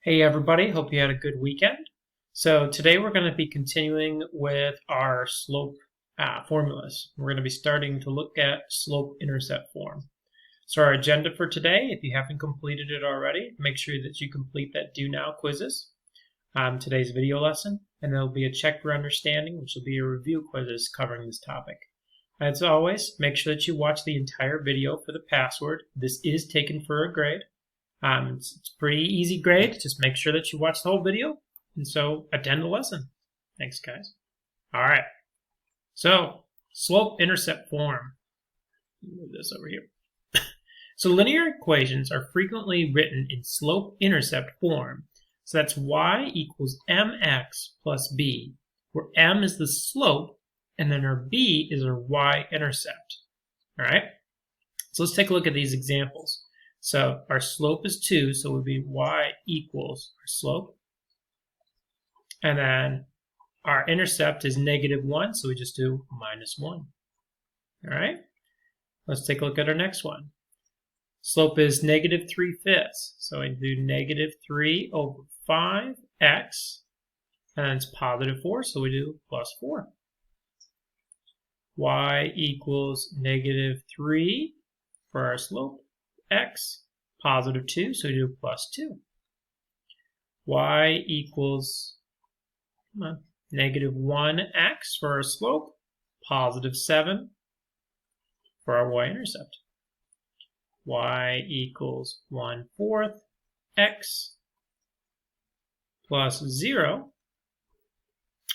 Hey everybody, hope you had a good weekend. So today we're going to be continuing with our slope formulas. We're going to be starting to look at slope-intercept form. So our agenda for today, if you haven't completed it already, make sure that you complete that Do Now quizzes, today's video lesson, and there will be a check for understanding, which will be a review quizzes covering this topic. As always, make sure that you watch the entire video for the password. This is taken for a grade. It's a pretty easy grade. Just make sure that you watch the whole video, and so attend the lesson. Thanks, guys. All right. So slope-intercept form. Move this over here. So linear equations are frequently written in slope-intercept form. So that's y equals mx plus b, where m is the slope, and then our b is our y-intercept. All right. So let's take a look at these examples. So our slope is 2, so it would be y equals our slope. And then our intercept is -1, so we just do -1. All right? Let's take a look at our next one. Slope is -3/5, so I do -3 over 5x, and it's +4, so we do +4. Y equals -3 for our slope. X, +2, so we do +2. Y equals -1x for our slope, +7 for our y-intercept. Y equals 1/4 x plus 0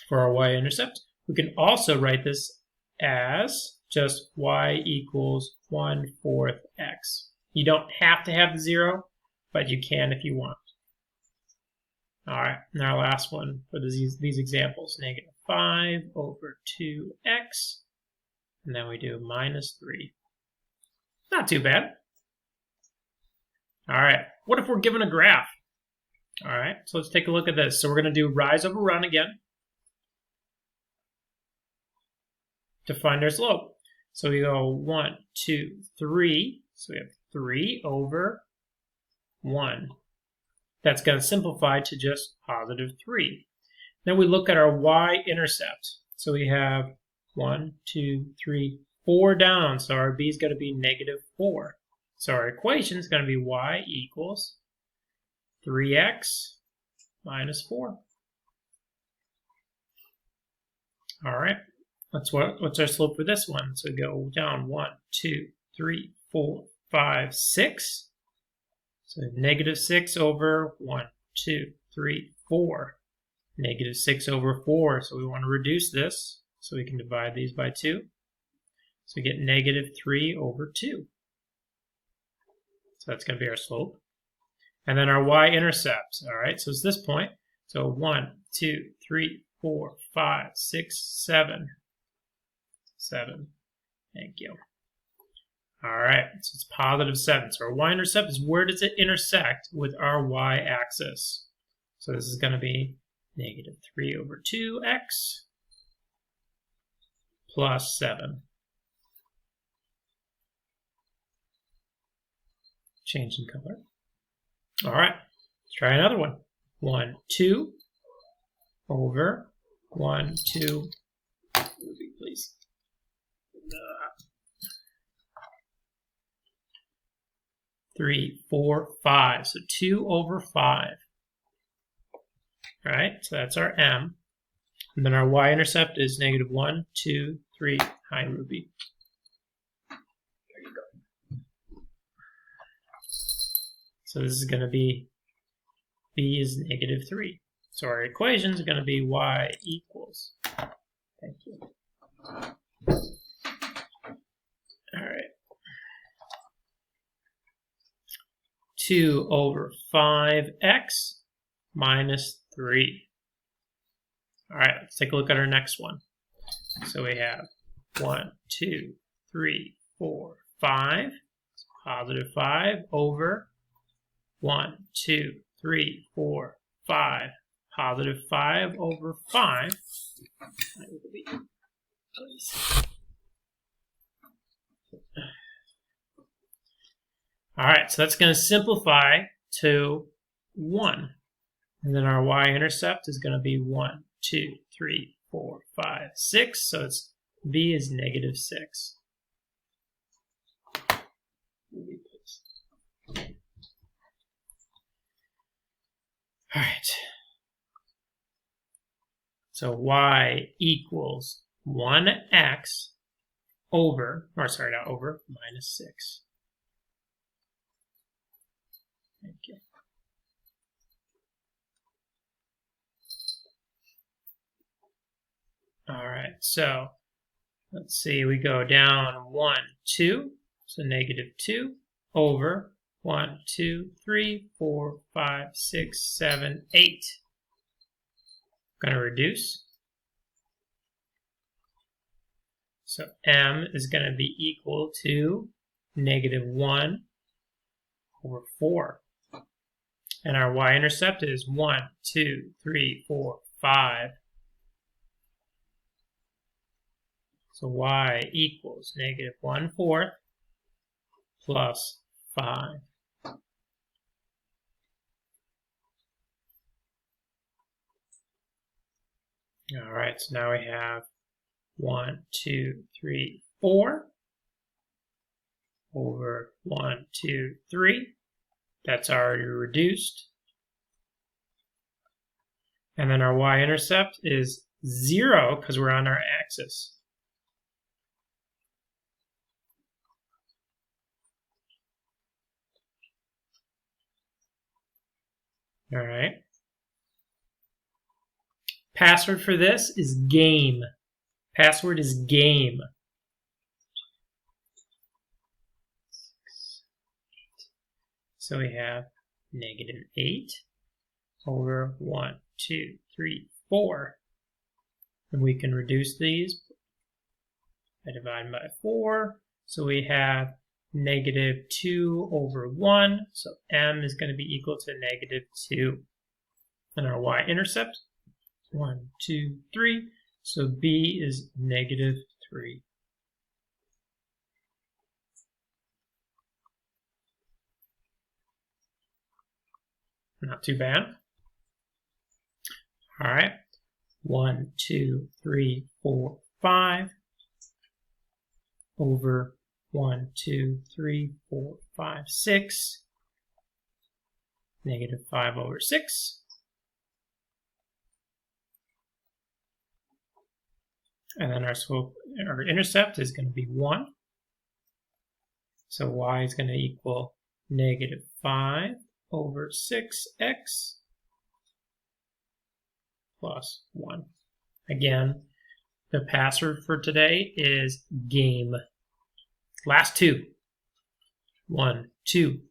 for our y-intercept. We can also write this as just y equals 1/4 x. You don't have to have the 0, but you can if you want. All right, and our last one for these examples, -5 over 2x, and then we do -3. Not too bad. All right, what if we're given a graph? All right, so let's take a look at this. So we're going to do rise over run again to find our slope. So we go 1, 2, 3. So we have 3 over 1. That's going to simplify to just +3. Then we look at our y-intercept. So we have 1, 2, 3, 4 down. So our b is going to be -4. So our equation is going to be y equals 3x minus 4. All right. What's our slope for this one? So go down 1, 2, 3, 4, 5, 6. So -6 over 1, 2, 3, 4. -6 over 4. So we want to reduce this so we can divide these by 2. So we get -3 over 2. So that's going to be our slope. And then our y-intercept. All right, so it's this point. So 1, 2, 3, 4, 5, 6, 7. 7. Thank you. All right, so it's +7. So our y-intercept is where does it intersect with our y-axis? So this is going to be -3 over 2x plus 7. Change in color. All right, let's try another one. 1, 2 over 1, 2. Please. 3, 4, 5. So 2 over 5. All right, so that's our m. And then our y-intercept is -1, 2, 3. Hi, Ruby. There you go. So this is going to be b is -3. So our equations are going to be y equals. Thank you. All right. 2 over 5x minus 3. All right, let's take a look at our next one. So we have 1, 2, 3, 4, 5. It's +5 over 1, 2, 3, 4, 5. +5 over 5. All right, so that's going to simplify to 1. And then our y-intercept is going to be 1, 2, 3, 4, 5, 6. So it's b is negative 6. All right. So y equals 1x over, or sorry, not over, minus 6. Okay. All right, so let's see, we go down 1, 2, so negative 2 over 1, 2, 3, 4, 5, 6, 7, 8. I'm going to reduce. So m is going to be equal to negative 1 over 4. And our y-intercept is 1, 2, 3, 4, 5. So y equals negative 1/4 plus 5. All right, so now we have 1, 2, 3, 4 over 1, 2, 3. That's already reduced. And then our y-intercept is 0 because we're on our axis. All right. Password for this is game. Password is game. So we have negative 8 over 1, 2, 3, 4. And we can reduce these by dividing by 4. So we have negative 2 over 1. So m is going to be equal to negative 2. And our y-intercept, 1, 2, 3. So b is negative 3. Not too bad. All right. 1, 2, 3, 4, 5 over 1, 2, 3, 4, 5, 6. Negative 5 over 6. And then our intercept is going to be 1. So y is going to equal negative 5 over 6x plus 1. Again, the password for today is game. Last two. 1, 2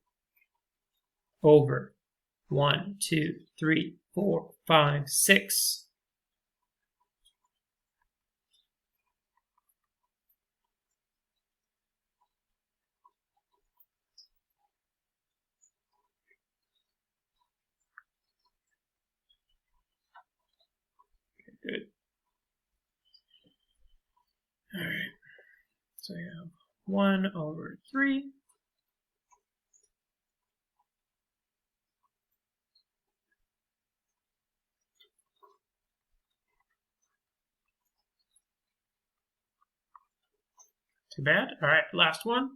over 1, 2, 3, 4, 5, 6. Good. All right. So you have 1 over 3. Too bad. All right, last one.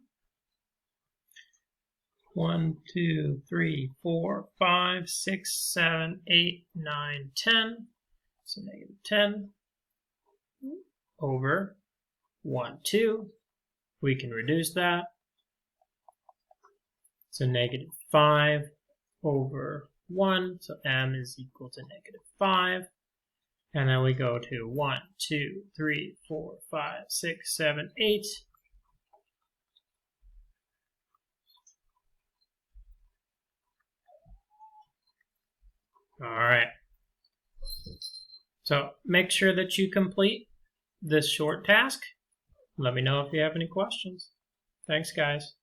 1, 2, 3, 4, 5, 6, 7, 8, 9, 10. So negative 10 over 1, 2. We can reduce that. So negative 5 over 1. So m is equal to negative 5. And then we go to 1, 2, 3, 4, 5, 6, 7, 8. All right. So make sure that you complete this short task. Let me know if you have any questions. Thanks, guys.